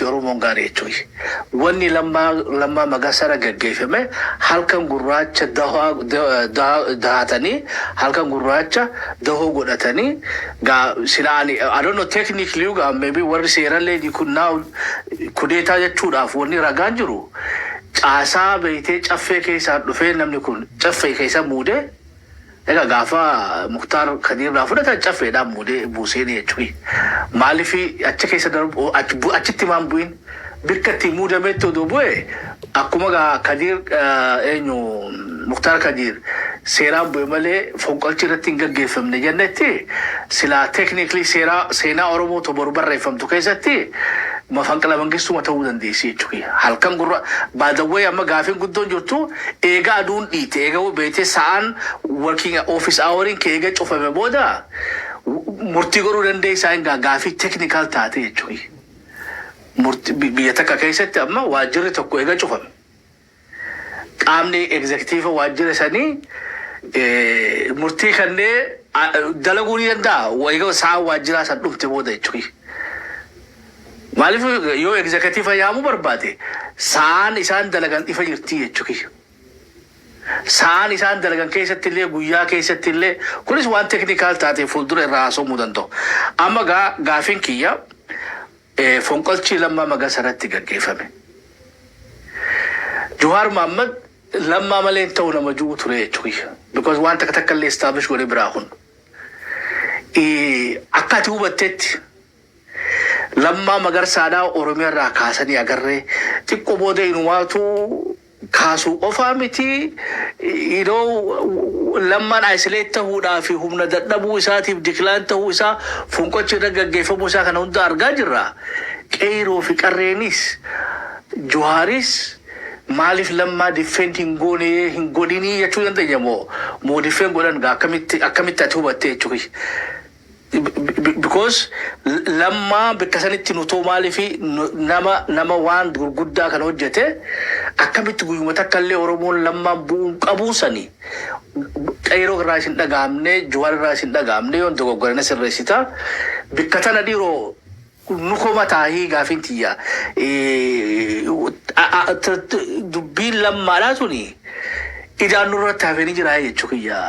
irratti Oromoon gaarii jechuudha. Wanni lammaa magaasara gaggeeffame halkan gurraacha dahatanii halkan gurraacha dahoo godhatanii silaani I don't know technically maybe warri seerallee kunnaa kudeetaa jechuudhaaf wanni ragaan jiru caasaa beeytee caffee keessaa dhufee namni kun caffee keessa muudee ega gaafa Muktaar Kadiirraa fudhatan caffeedhaan muudee buusee jechuudha. Maaliif achi keessa darbu achitti maan bu'in bikkatti muudametti odoo bu'e akkuma Kadiir eenyu Muktaar Kadiir seeraan bu'e malee fonqolchi irratti hin gaggeeffamne jennetti sila technically seenaa Oromoo toboru barreeffamtu keessatti mafanqala mangistuu ta'uu dandeessi jechuudha. Halkan gurra baadawwee amma gaafin guddoon jirtu eega aduun dhiite eega beete sa'aan working office hourin keega cufame booda murtii godhuu dandeessaa hin gaafii technical taate jechuudha. Biyya takka keessatti amma waajjirri tokko eega cufame. Qaamni executive waajjira sanii murtii kannee dalaguu ni danda'a. Eega sa'aan waajjiraa san dhufte booda jechuudha. Maaliif yoo executive yaamu barbaade sa'aan isaan dalagan ifa jirti jechuudha. Sa'aan isaan dalagan keessatti illee guyyaa keessatti illee kunis waan technical taate fuuldura irraa haasomuu danda'u. Amma gaafin kiyya fonqolchi lammaa magaasarratti gaggeeffame. Jawaar Mohaammed lammaa malee ta'uu nama jiru ture jechuudha. Because waan takka illee establish godhe biraa kun. Akka ati hubattetti lammaa magarsaadhaa Oromiyaa irraa kaasanii agarree xiqqoo booda inumaatu kaasuu qofaa miti lammaan isolate ta'uudhaa fi humna dadhabuu isaatiif decline ta'uu isaa fonqolchi irra gaggeeffamuu isaa kana hunda argaa jirra. Qeeroo fi qarreenis Jawaaris maaliif lammaa defend hin godhinii jechuu dandeenya moo defend godhan akkamitti ati hubatte jechuudha. Because lamma bikkasanitti nutoo maaliif nama waan gurguddaa kan hojjete akkamitti guyyuma takka illee Oromoon lammaan bu'uun qabuusani qeeroo irraa isin dhagaamne Jawaar irraa isin dhagaamne yoon dogoggorana sirreessita bikka tana dhiiroo nuko mataahii gaafin tiyya dubbiin lammaadhaa tuni idaan nurratti hafanii jira jechuudha.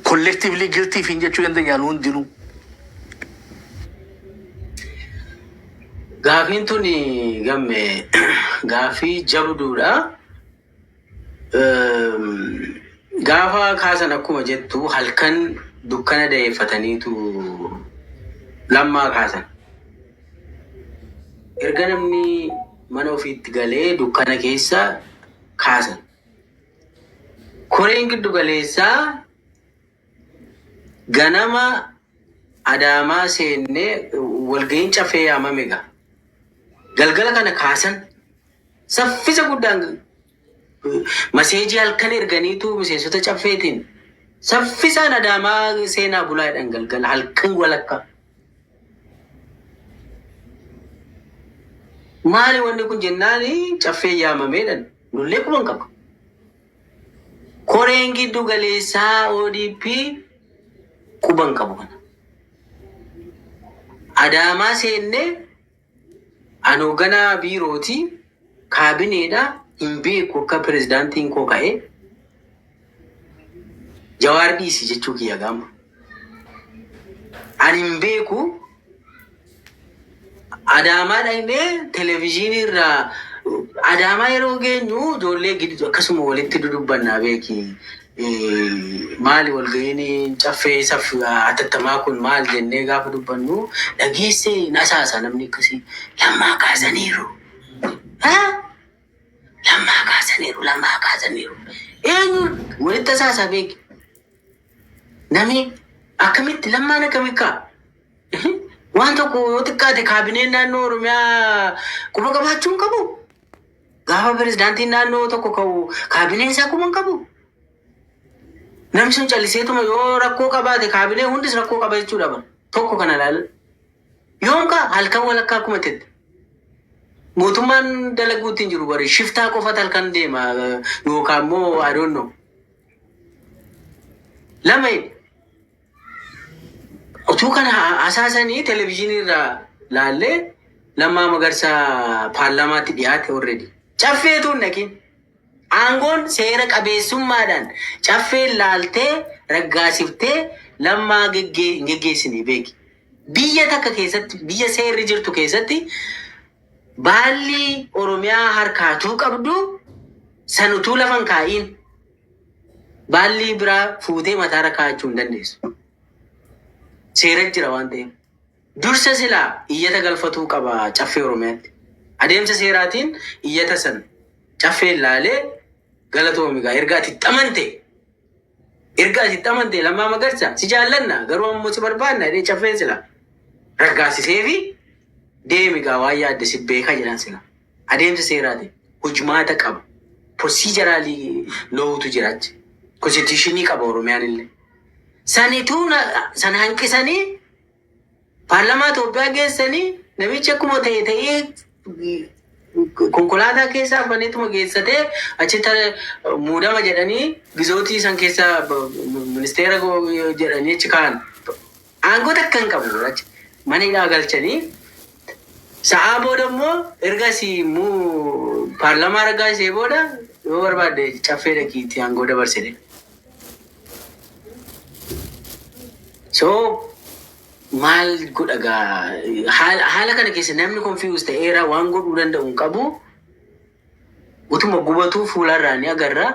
Collectively guilty fin jechuu dandeenya hundinuu. Gaafin tuni gamme gaafii jabduudha. Gaafa kaasan akkuma jettu halkan dukkana dayeeffataniitu lammaa kaasan. Erga namni mana ofiitti galee dukkana keessa kaasan. Koreen giddu galeessaa ganama Adaamaa seennee walga'iin caffee yaamame gaa. Galgala kana kaasan saffisa guddaan maseejii halkan erganiitu miseensota caffeetiin saffisaan Adaamaa seenaa bulaadhaan galgala halkan walakka. Maali wanni kun jennaani caffee yaamameedhaan nullee quban qaba. Koreen giddu galeessaa ODP quban qabu kana. Adaamaa seennee anoogana biirooti kaabineedha hin beeku akka pirezidaantiin koo ka'ee Jawaar dhiisi jechuu kiyya gaama. Ani hin beeku Adaamaa dhaqnee televezyiinii irraa Adaamaa yeroo geenyu ijoollee giddu akkasuma walitti dudubbannaa beeki. Maali walga'iin caffee atattamaa kun maal jennee gaafa dubbannu dhageessee nasaasa namni akkasii lammaa kaasaniiru. Lammaa kaasaniiru. Eenyu walitti tasaasa beeki. Namni akkamitti lammaan akkamikkaa? Waan tokko xiqqaate kaabineen naannoo Oromiyaa quba qabaachuun qabu. Gaafa pirezidaantiin naannoo tokko ka'u kaabineen isaa quba hin qabu. Namni sun calliseetuma yoo rakkoo qabaate kaabinee hundis rakkoo qaba jechuudha bara. Tokko kana ilaala. Yoom ka halkan walakkaa akkuma tette. Mootummaan dalaguutti hin jiru bari shiftaa qofat halkan deema yookaan immoo I don't know. Lama utuu kana asaasanii televezyiinii irraa laallee Lammaa Magarsaa paarlaamaatti dhiyaate already. Caffeetuun naqin. Aangoon seera qabeessummaadhaan caffeen laaltee raggaasiftee lammaa geggeessine beeki. Biyya takka keessatti biyya seerri jirtu keessatti baalli Oromiyaa harkaatuu qabdu sanutuu lafan kaa'iin baalli biraa fuutee mataarra kaa'achuu hin dandeessu. Seera jira waan ta'eef. Dursa silaa iyyata galfatuu qaba caffee Oromiyaatti. Adeemsa seeraatiin iyyata san caffeen laalee galatoomigaa ergaa ati xamante Lammaa Magarsaa si jaallanna garuu ammoo si barbaanna jedhee caffeen silaa raggaasisee fi deemigaa waan yaadde si beekaa jedhan silaa. Adeemsa seeraatiin hojmaata qaba. Proceeduraalii lootu jiraachi. Konstituushinii qaba Oromiyaan illee. Sanituu sana hanqisanii paarlamaa Itoophiyaa geessanii namichi akkuma ta'ee konkolaataa keessaa afaniituma geessatee achitti muudama jedhanii gizootii san keessaa ministeera jedhanii achi kaa'an. Aangoo takka hin qabu achi mana hidhaa galchanii sa'aa booda immoo ergasii paarlamaa raggaasisee booda yoo barbaadde caffee dhaqiitti aangoo dabarsite. So maal godhagaa haala kana keessa namni confused ta'eera waan godhuu danda'u hin qabu. Utuma gubatuu fuularraa ni agarra.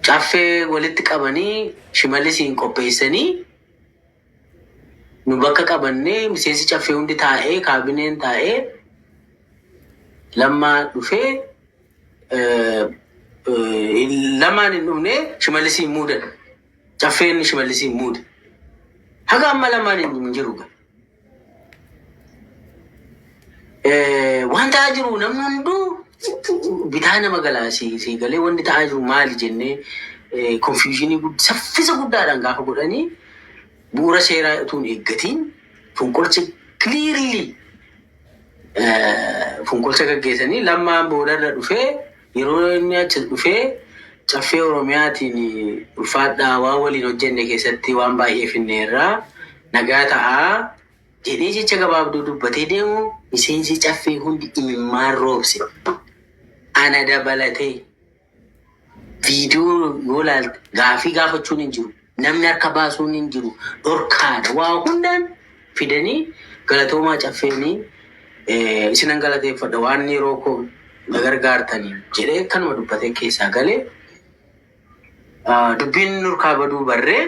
Caffee walitti qabanii Shimallisiin qopheessanii nu bakka qabannee miseensi caffee hundi taa'ee kaabineen taa'ee Lammaa dhufee Lammaan hin dhufne Shimallisiin muudan. Caffeen Shimallisiin muude. Haga amma Lammaan hin jiru. Waan ta'aa jiru namni hunduu bitaa nama galaasii galee wanti ta'aa jiru maali jennee confusionii saffisa guddaadhaan gaafa godhanii bu'uura seeraa utuun eeggatiin fonqolcha clearly fonqolcha gaggeessanii Lammaan boodarra dhufee yeroo inni achi dhufee caffee Oromiyaatiin ulfaadhaa waan waliin hojjenne keessatti waan baay'ee finneerraa nagaa ta'aa jedhee jecha gabaabduu dubbatee deemu miseensi caffee hundi imimmaan roobse. Ana dabalatee viidiyoo yoo laalte gaafii gaafachuun hin jiru. Namni harka baasuun hin jiru. Dhorkaadha. Waa hundaan fidanii galatoomaa caffeenii isinan galateeffadha waan yeroo koo na gargaartanii jedhee kanuma dubbatee keessaa galee dubbiin nurkaa baduu barree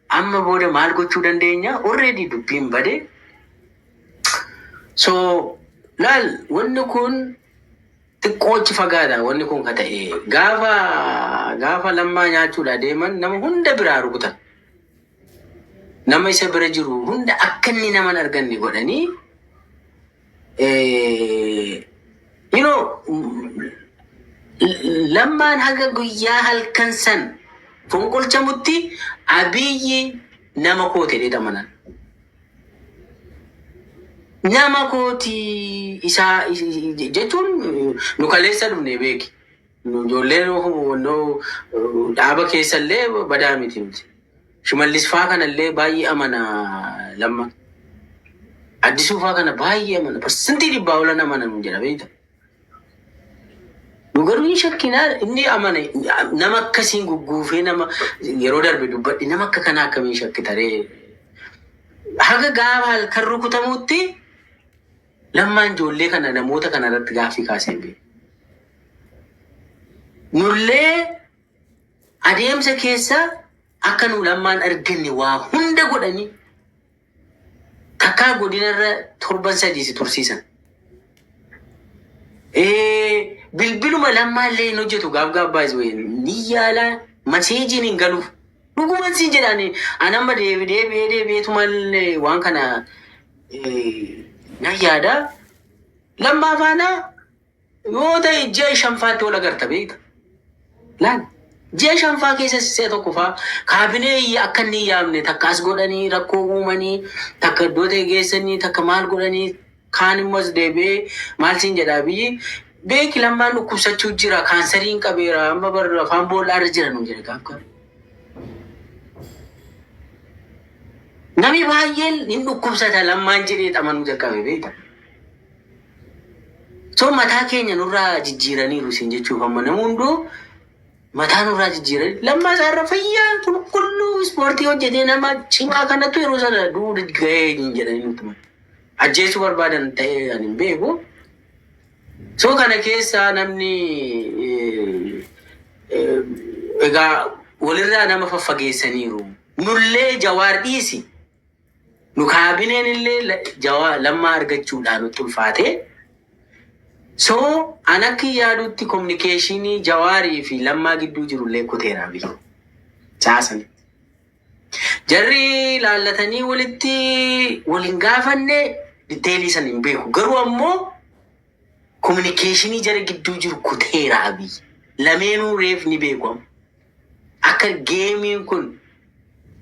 amma booda maal gochuu dandeenya? Already dubbiin bade. So laal wanni kun xiqqoochi fagaadha wanni kun ka ta'e gaafa Lammaa nyaachuudha deeman nama hunda biraa rukutan. Nama isa bira jiru hunda akka inni nama hin arganne godhanii Lammaan haga guyyaa halkan san fonqolchamutti Abiyyi nama kootee dheedamanan. Nama kooti isaa jechuun nu kaleessa dhufne beeki. Ijoolleen dhaaba keessallee badaa miti nuti. Shimallis faa kanallee baay'ee amana Lammaan. Addisuu faa kana baay'ee amana. Parsantii 100 amana jedha beekta. Nu garuu hin shakkinaa inni amana nama akkasiin gugguufee nama yeroo darbe dubbadhi nama akka kanaa akkamiin shakkitaree. Haga gaafa halkan rukutamutti Lammaan ijoollee kana namoota kana irratti gaaffii kaasee beeku. Nullee adeemsa keessa akka nu Lammaan arganne waa hunda godhanii takkaa godinarra 7 si tursiisan. Bilbiluma Lammaallee hin hojjetu gaaf baay'ee ni yaala maseejiin hin galuuf. Dhuguman si jedhani anamma deebi'eetumallee waan kana na yaada. Lammaa faana yoo ta'e ji'a 5 ol agarta beekta. Laan ji'a 5 keessa see tokko faa kaabinee akka inni yaamne takka as godhanii rakkoo uumanii takka iddoo ta'e geessanii takka maal godhanii kaan immoo deebi'ee maal siin jedhaa biyyi beeki Lammaan dhukkubsachuu jira kaansariin qabeera amma barra afaan bool'aarra jira nu jedhe gaaf Nami baay'een hin dhukkubsata lammaan jedhee xamanuu jalqabe beekta. So mataa keenya nurraa jijjiiraniiru siin jechuuf amma nama hunduu mataa nurraa jijjiiranii lammaa isaarra fayyaa qulqulluu ispoortii hojjetee nama cimaa kanatu yeroo sana duudhi gahee hin jedhanii nutti mala. Ajjeesuu barbaadan ta'ee ani hin beeku. So kana keessaa namni egaa walirraa nama faffageessaniiru. Nullee Jawaar dhiisi. Nu kaabineen illee lammaa argachuudhaan nutti ulfaate. So anakki yaadutti communicationii Jawaarii fi lammaa gidduu jirullee kuteeraa biyya. Caasan. Jarri laallatanii waliin gaafanne diteelii san hin beeku. Garuu ammoo communicationii jara gidduu jiru kuteeraa biyya. Lameenuu reef ni beeku. Akka geemiin kun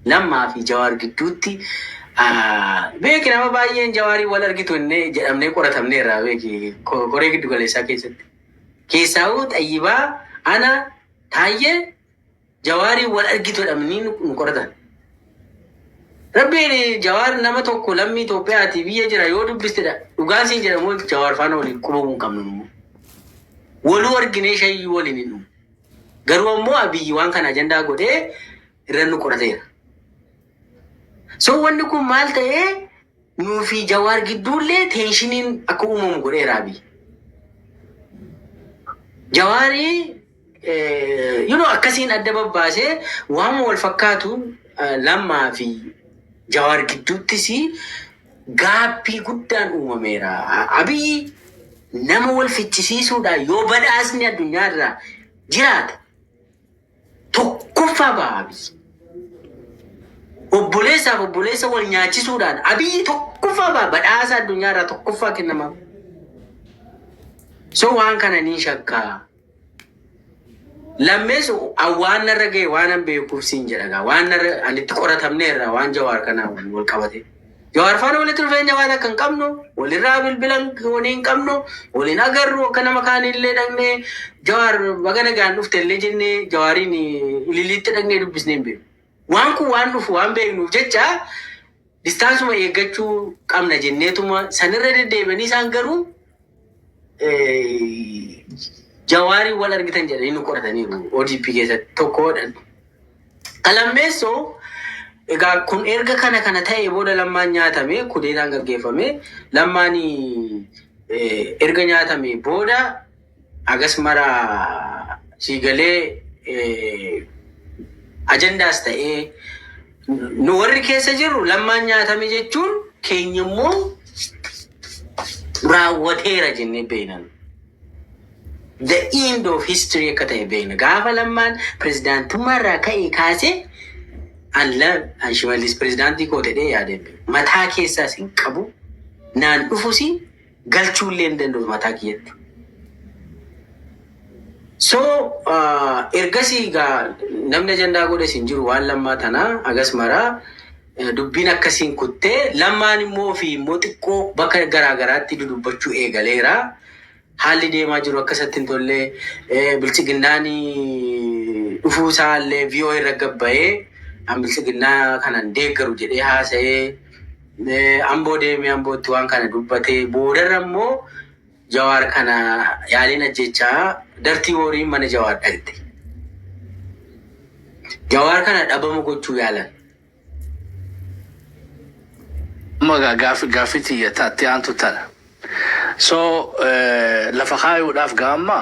lammaa fi Jawaar gidduutti beeki nama baay'een Jawaarii wal argitu innee jedhamnee qoratamneerra beeki koree giddu galeessaa keessatti. Keessaa'uu Xayyibaa ana Taayyee Jawaarii wal argitu jedhamanii nu qoratan. Rabbiin Jawaar nama tokko lammii Itoophiyaati biyya jira yoo dubbistedha. Dhugaasiin jedhamu Jawaar faana waliin qubamuu hin qabnu. Waluu arginee shayyii waliin hin dhumu. Garuu ammoo Abiyyi waan kana ajandaa godhee irra nu qorateera. So wanni kun maal ta'ee nuu fi Jawaar gidduullee tenshiniin akka uumamu godheera Abiyyi. Jawaarii akkasiin adda babbaasee waan wal fakkaatu lammaa fi Jawaar gidduuttis gaappii guddaan uumameera. Abiyyi nama wal fichisiisuudhaan yoo badhaasni addunyaarraa jiraata tokkoffaa ba'a Abiyyi. Obboleessa wal nyaachisuudhaan Abiyyi tokkoffaa ba'a badhaasa addunyaarraa tokkoffaa kennama. So waan kana ni shakkaa. Lammeessu waan narra ga'e waan an beekuuf siin jedhagaa. Waan narra anitti qoratamneerra waan Jawaar kanaa wal qabate. Jawaar faana walitti dhufeenya waan akka hin qabnu, walirraa bilbilan walii hin qabnu, waliin agarru akka nama kaanillee dhaqnee Jawaar baga nagaan dhufte illee jennee Jawaariin ililiitti dhaqnee dubbisnee hin beeku. Waan kun waan dhufu waan beeknuuf jecha distaansuma eeggachuu qabna jenneetuma sanirra deddeebi'anii isaan garuu Jawaarii wal argitan jedhanii nu qorataniiru ODP keessatti tokkodhan. Kalammeessoo egaa kun erga kana ta'e booda lammaan nyaatame kudeetaan gaggeeffame lammaan erga nyaatame booda agas mara siigalee ajandaas ta'ee nu warri keessa jirru lammaan nyaatame jechuun keenya immoo raawwateera jennee beeknan. The end of history akka ta'e beekna. Gaafa lammaan pirezidaantummaarraa ka'ee kaasee an Shimallis pirezidaantii koo ta'ee yaadeen mataa keessaas hin qabu naan dhufus galchuullee hin danda'u mataa kiyyatti. So ergasii egaa namni ajandaa godhes hin jiru waan lammaa tanaa agas maraa dubbiin akkasiin kuttee lammaan immoo fi immoo xiqqoo bakka garaagaraatti dudubbachuu eegaleera. Haalli deemaa jiru akkasatti hin tollee bilchiginnaan dhufuu isaallee VOA irra gabba'ee an bilchiginnaa kanan deeggaru jedhee haasa'ee amboo deemee ambootti waan kana dubbatee boodarra immoo Jawaar kana yaaliin ajjechaa dartii horiin mana Jawaar dhaqxe. Jawaar kana dhabama gochuu yaalan. Maga gaafi xiyyaataatti aantu tana. So lafa kaayuudhaaf gaamma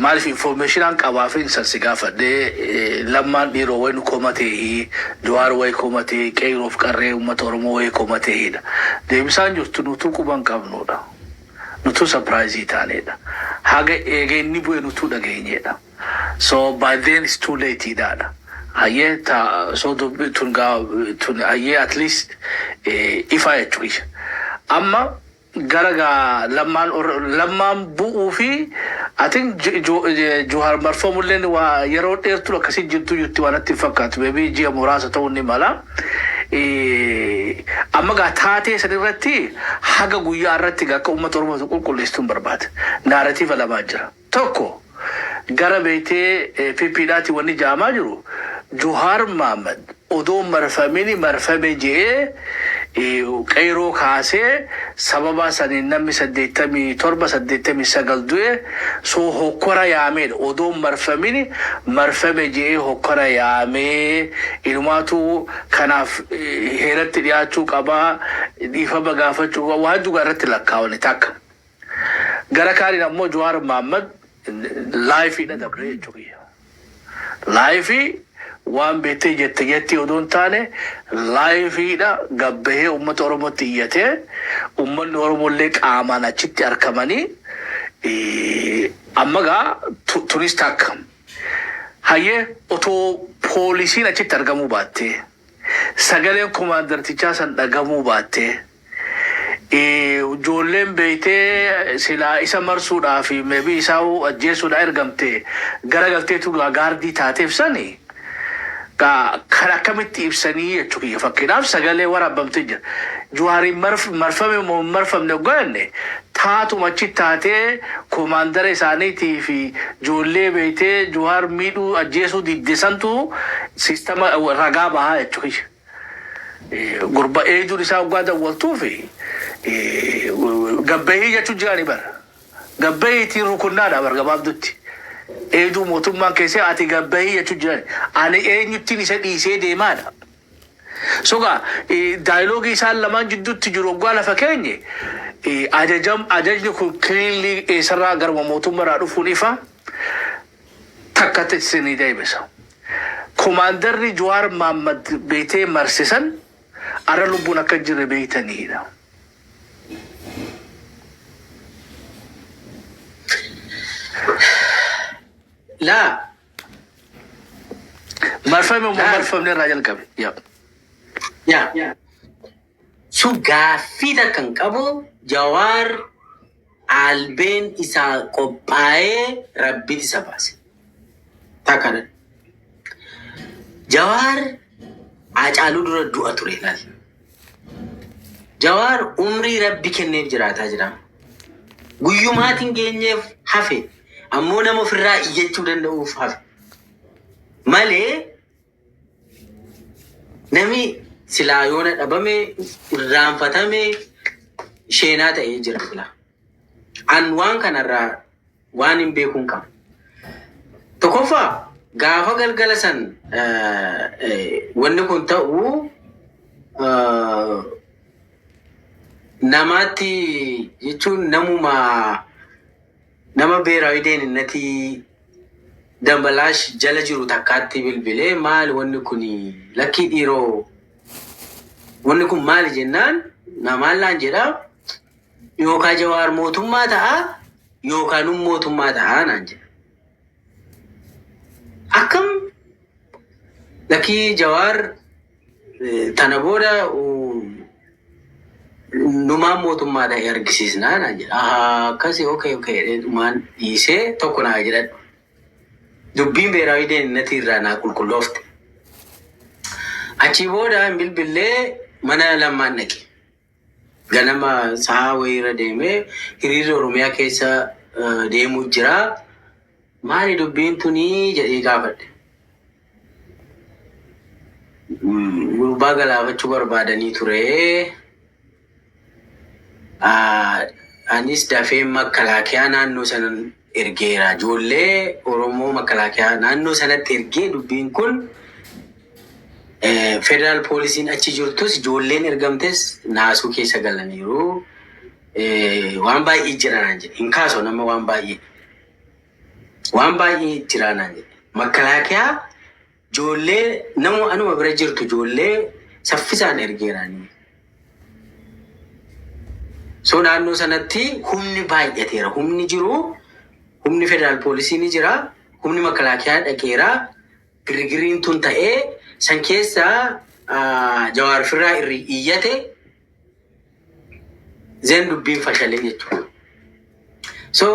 maaliif informationaan qabaafin sansi gaafadhee lammaan dhiiroo wayi nu komatee Jawaar wayi komatee qeyroof qarree uummata Oromoo wayi komateedha. Deebisaan jirtu nutuu quban qabnuudha. Nutuu surprise taanedha. Haga eega inni bu'e nutuu dhageenyedha. So by then it's too late idhaadha. Hayyee so tun hayyee at least ifa jechuudha. Amma garaga lammaan bu'uu fi I think Jawaar marfamulleen waa yeroo dheertuu akkasii jirtu jirti waan itti fakkaatu beebii ji'a muraasa ta'uu ni mala. Amma gaa taatee sanirratti haga guyyaa irratti akka uummata Oromoo qulqulleessuun barbaada. Naaratiiva lamaa jira. Tokko gara beetee PP'dhaati wanni jaamaa jiru Juhar Muhammad odoo marfame jee qayroo kaasee sababa saniin namni 87 du'e soo hokkora yaameen odoo marfame jee hokkora yaamee ilmaatu kanaaf heeratti dhiyaachuu qabaa dhiifama gaafachuu qabaa waan dhugaa irratti lakkaa'ame takka. Gara kaaniin ammoo Juhar Muhammad laayifiidha dabree jechuudha. Laayifii waan beektee jetti odoon taane laayifiidha gabbahee uummata Oromootti iyyatee uummanni Oromollee qaamaan achitti argamanii amma gaa turis takka. Hayyee otoo poolisiin achitti argamuu baattee sagaleen komaandartichaa san dhagamuu baattee ijoolleen beektee silaa isa marsuudhaaf meebii isaa ajjeesuudhaa ergamtee garagalteetu gaardii taateef sanii kan akkamitti ibsanii jechuudha. Fakkeenyaaf sagalee waraabamtee jira. Juhariin marfame moo marfamne goonne taatuma achi taatee komaandara isaaniitii fi ijoollee beektee Juhar miidhuu ajjeesuu diddisantu siistama ragaa bahaa jechuudha. Gurba eejuun isaa waggaa dawwaltuu fi gabbahii jechuun jiraani bara. Gabbahiitiin rukunnaadha bara gabaabdutti. Eeduu mootummaan keessee ati gabbahii jechuun jirani. Ani eenyuttiin isa dhiisee deemaadha. Soga daayilogii isaan lamaan jidduutti jiru waggaa lafa keenye ajajni kun kiliinii eessarraa garuma mootummaarraa dhufuun ifa takka isinii deebisa. Komaandarri Juhar Muhammad beektee marsisan ara lubbuun akka jirre beektaniidha. لا مرفم الراجل قبل يا سو غافيدا كان قبو جوار البين إسا قبائي ربي تساباسي تاكنا جوار عجالو در دعا تريلال جوار عمري ربي كنيف جراتا جرام قيوماتين جينيف حفي ammoo nama ofirraa iyyachuu danda'uuf hafe malee nami silaa yoona dhabame irraanfatame sheenaa ta'ee jira fila. An waan kanarraa waan hin beekuun qaba. Tokkoffaa gaafa galgala san wanni kun ta'u namaatti jechuun nama beeraawi deeninati dambalash jala jiru takkaatti bilbilee maal wanni kun lakkii dhiiroo wanni kun maali jennaan namaallaan jedha yookaan Jawaar mootummaa ta'a yookaan mootummaa ta'a naan jedha. Akkam lakkii Jawaar tana booda numaan mootummaadha argisiisnaa naan jedha. Akkasii okay dhumaan dhiisee tokko naa jedhadhu. Dubbiin beeraawi deeninati irraa naa qulqulloofte. Achii booda bilbilee mana lamaan dhaqe. Ganama sa'a wayirra deemee hiriirri Oromiyaa keessa deemuu jira. Maali dubbiin tunii jedhee gaafadhe. Gurbaa galaafachuu barbaadanii ture. Anis dafee makalaakiyaa naannoo sanan ergeera. Ijoollee Oromoo makalaakiyaa naannoo sanatti ergee dubbiin kun federaal poolisiin achi jirtus ijoolleen ergamtes naasuu keessa galaniiru. Waan baay'ee jiranaan jedhe. Hin kaasoo nama waan baay'ee jiranaan jedhe. Makalaakiyaa ijoollee nama anuma bira jirtu ijoollee saffisaan ergeeranii. So naannoo sanatti humni baay'ateera. Humni jiru, humni federaal poolisii ni jira, humni makalaakiyaa dhaqeera. Girgiriin tun ta'ee san keessaa Jawaar firraa irri iyyate zeen dubbiin fashalee jechuudha. So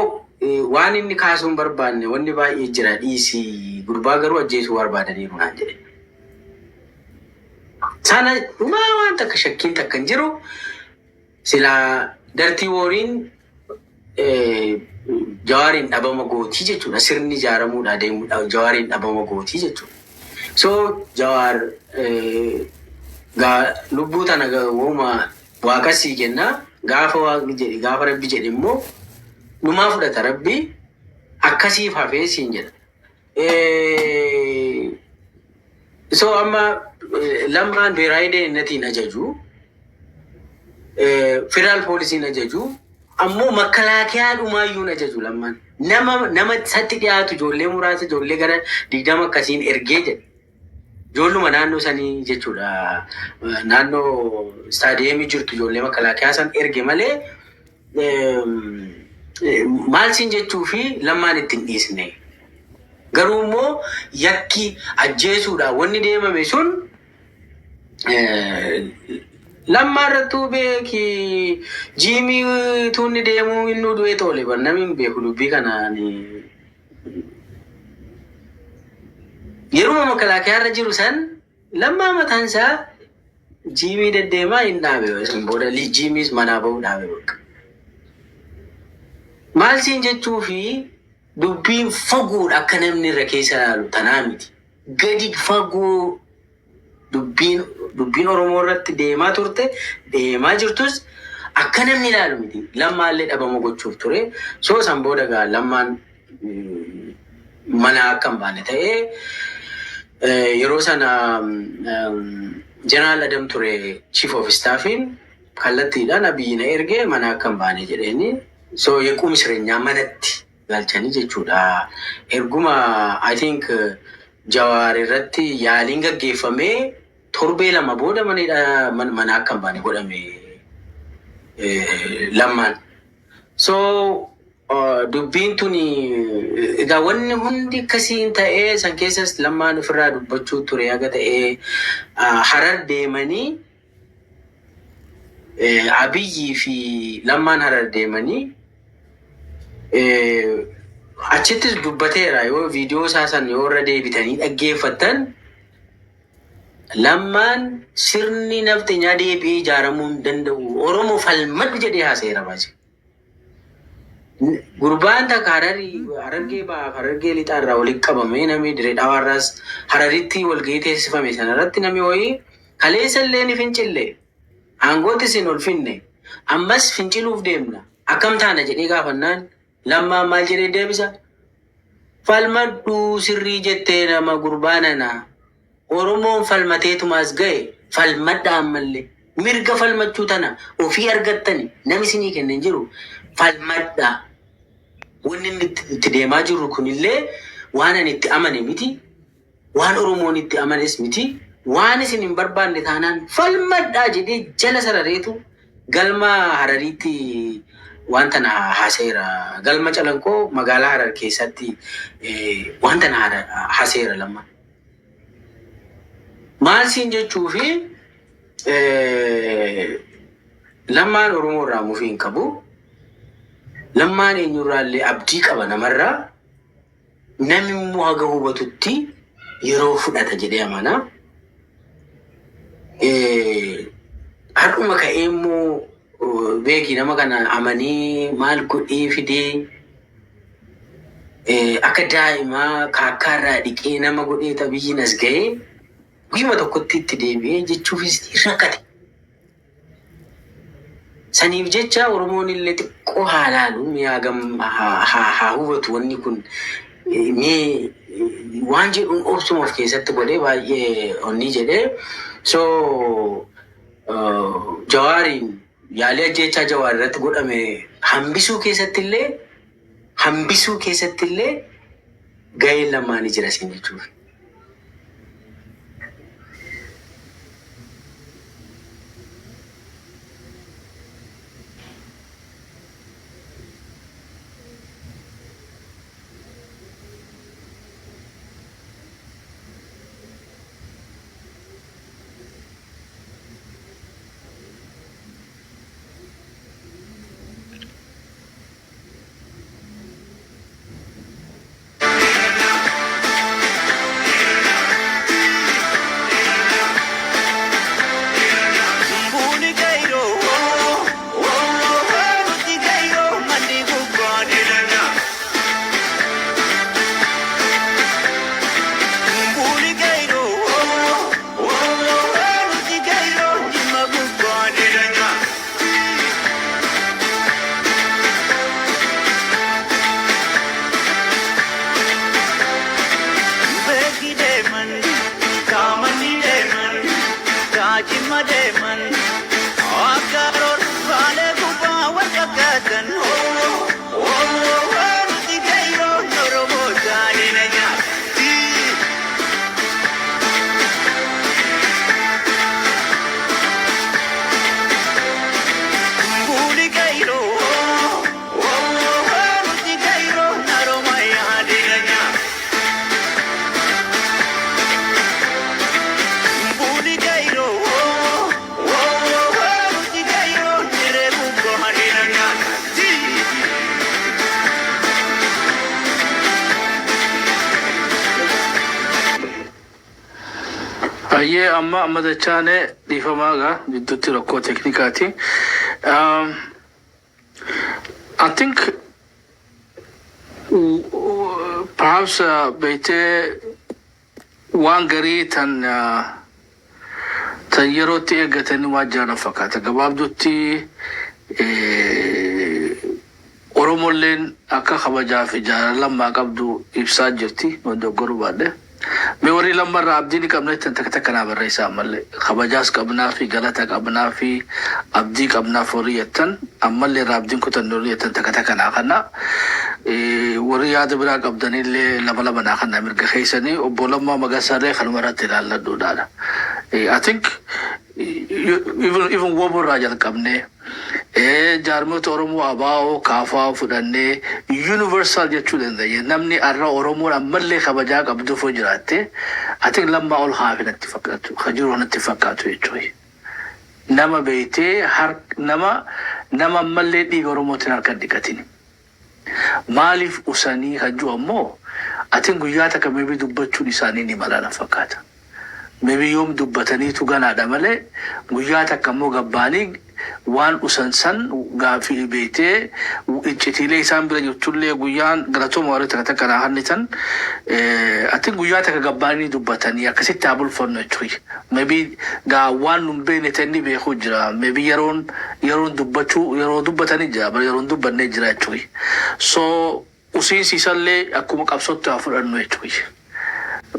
waan inni kaasuun barbaanne wanni baay'ee jira dhiisii gurbaa garuu ajjeesuu barbaadaniiru naan jedhe. Sana dhumaa waan takka shakkiin takka hin jiru silaa dartii woriin Jawaariin dhabama gootii jechuudha. Sirni ijaaramuudha deemuudha Jawaariin dhabama gootii jechuudha. So Jawaar lubbuu tana uuma waaqasii kenna gaafa waaqni jedhe gaafa rabbi jedhe immoo numaa fudhata rabbi akkasiif hafee siin jedha. So amma lammaan ብሔራዊ ደህንነትን ajaju federal poolisiin ajaju ammoo makalaakiyaa dhumaayyuun ajaju lammaan nama satti dhiyaatu ijoollee muraasa ijoollee gara 20 akkasiin ergee jedhe. Ijoolluma naannoo sanii jechuudha. Naannoo staadiyeemii jirtu ijoollee makalaakiyaa san erge malee maal siin jechuu fi lammaan ittiin dhiisne. Garuu immoo yakki ajjeesuudha wanni deemame sun lammaan irrattuu beeki jiimii tuunni deemuu innuu du'ee toole namni hin beeku dubbii kanaan. Yeruma makalaakiyaa irra jiru san lammaa mataan isaa jiimii deddeemaa hin dhaabe sun booda jiimiis manaa bahuu dhaabe bakka. Maal siin jechuu fi dubbiin fagoodha akka namni irra keessa ilaalu tanaa miti. Gadi fagoo dubbiin Oromoo irratti deemaa turte deemaa jirtus akka namni ilaalu miti. Lammaallee dhabama gochuuf ture. So san booda gaa lammaan mana akka hin baane ta'ee yeroo sana Jeneraal Adam ture Chief of Staffiin kallattiidhaan Abiyyi na ergee mana akka hin baane jedheeni. So yequu misireenyaa manatti galchanii jechuudha. Erguma I think Jawaar irratti yaaliin gaggeeffamee torbee lama booda mana akka hin baane godhame lammaan. So dubbiin tuni egaa wanni hundi akkasiin ta'ee san keessas lammaan ofirraa dubbachuu ture haga ta'ee Harar deemanii Abiyyii fi lammaan Harar deemanii achittis dubbateera yoo viidiyoo isaa san yoo irra deebitanii dhaggeeffattan lammaan sirni nafxeenyaa deebi'ee ijaaramuu hin danda'u Oromoo falmadhu jedhee haaseera baase. Gurbaan takka Harargee ba'aaf Harargee lixaa irraa walitti qabamee namni Diree Dhawaarraas Hararitti walgahii teessifame sanarratti namni wayii kaleessa illee ni fincille aangooti isin ol finne ammas finciluuf deemna akkam taana jedhee gaafannaan lammaan maal jedhee deebisa? Falmadhu sirrii jettee nama gurbaanana Oromoon falmateetumaas ga'e falmadha ammallee mirga falmachuu tana ofii argattani namni isinii kennan jiru falmadha. Wanni itti deemaa jirru kunillee waan ani itti amane miti, waan Oromoon itti amanes miti, waan isin hin barbaanne taanaan falmadhaa jedhee jala sarareetu galma Harariitti wanta na haaseera. Galma Calanqoo magaalaa Harar keessatti wanta na haaseera lamma. Maal siin jechuu fi lammaan Oromoo irraa mufii hin qabu. Lammaan eenyurraallee abdii qaba namarraa. Namni immoo haga hubatutti yeroo fudhata jedhee amana. Har'uma ka'ee immoo beeki nama kana amanii maal godhee fidee akka daa'imaa kaakkaarraa dhiqee nama godhee tabiyyiin as ga'ee guyyuma tokkotti itti deebi'ee jechuufis rakkate. Saniif jecha Oromoon illee xiqqoo haa laalu haa hubatu wanni kun waan jedhuun obsuma of keessatti godhee baay'ee onni jedhee. So Jawaariin yaalii ajjeechaa Jawaar irratti godhame hambisuu keessatti illee gaheen lamaanii jira siin jechuudha. Ayyee amma dachaane dhiifamaagaa gidduutti rakkoo teknikaati. I think perhaps beekte waan garii tan yerootti eeggatanii waan jiran fakkaata. Gabaabduutti Oromolleen akka kabajaa fi jaalalummaa qabdu ibsaa jirti. Dogoggoruu baadhe. Me warri lammarraa abdii ni qabna jettan takka kanaa barreessaa mallee kabajaas qabnaa fi galata qabnaa fi abdii qabnaaf warri jettan ammallee irraa abdiin kutannoo jettan takka kanaa kana warri yaada biraa qabdanillee lama naa kana mirga keessanii obbo Lammaa Magarsallee kanuma irratti ilaalladhuudhaadha. I think even woborraa jalqabnee jaarmota Oromoo abaa'oo kaafaa fudhannee universal jechuu dandeenya. Namni arra Oromoon ammallee kabajaa qabduuf jiraatte I think Lammaa ol haafi natti fakkaatu jiru natti fakkaatu jechuudha. Nama beeytee nama ammallee dhiiga Oromootiin harka dhiqatin. Maaliif usanii hajju ammoo I think guyyaa takka maybe dubbachuun isaanii ni mala fakkaata. Maybe yoom dubbataniitu ganaadha malee guyyaa takka ammoo gabbaanii waan usansan gaafii beeytee iccitiilee isaan bira jirtullee guyyaan galatooma warri takka kanaa hannitan ati guyyaa takka gabbaanii dubbatanii akkasitti haa bulfannu jechuudha. Maybe gaa waan nun beekne tanni beekuu jira. Maybe yeroon dubbachuu yeroo dubbatanii jira bara yeroon dubbannee jira jechuudha. So usiinsiisallee akkuma qabsootti haa fudhannu jechuudha.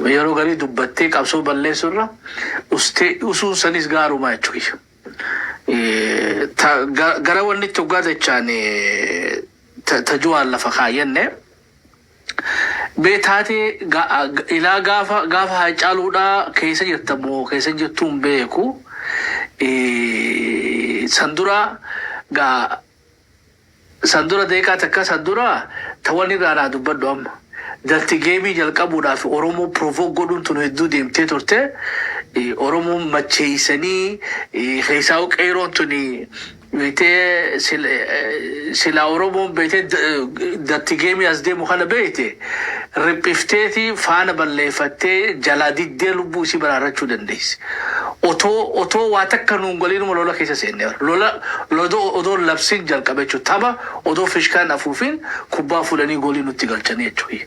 Yeroo garii dubbattee qabsoo balleessurra usuun sanis gaaruma jechuudha. Gara wanni toggaa jechaan tajuwaan lafa kaayyenne beetaatee ilaa gaafa Haacaaluudhaa keessa jirtamoo keessa jirtuun beeku sandura deeqaa takka sandura tawwan irraa naa dubbadhu amma. Dalti geemii jalqabuudhaaf Oromoo provoke godhuun tun hedduu deemtee turte. Oromoo macheeysanii keessaa qeeroon tuni beetee sila Oromoon beetee dalti geemii as deemu kana beete riphifteeti faana balleeffattee jalaa diddee lubbuu isii baraarrachuu dandeessi. Otoo waa takka nuun goliinuma lola keessa seenne odoo labsiin jalqabe jechuudha. Tapha odoo fishkaan afuufiin kubbaa fuudhanii goolii nutti galchanii jechuudha.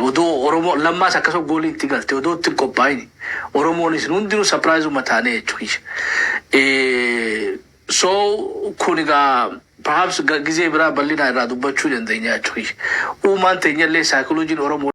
Odoo Oromoo Lammaas akkasuma goolii itti galte odoo itti qophaa'ini Oromoonis hundinuu surprise taanee jechuudha. So kunigaa perhaps gizee biraa bal'inaa irraa dubbachuu dandeenya jechuudha. Uumaan teenyallee saayikolojiin Oromoo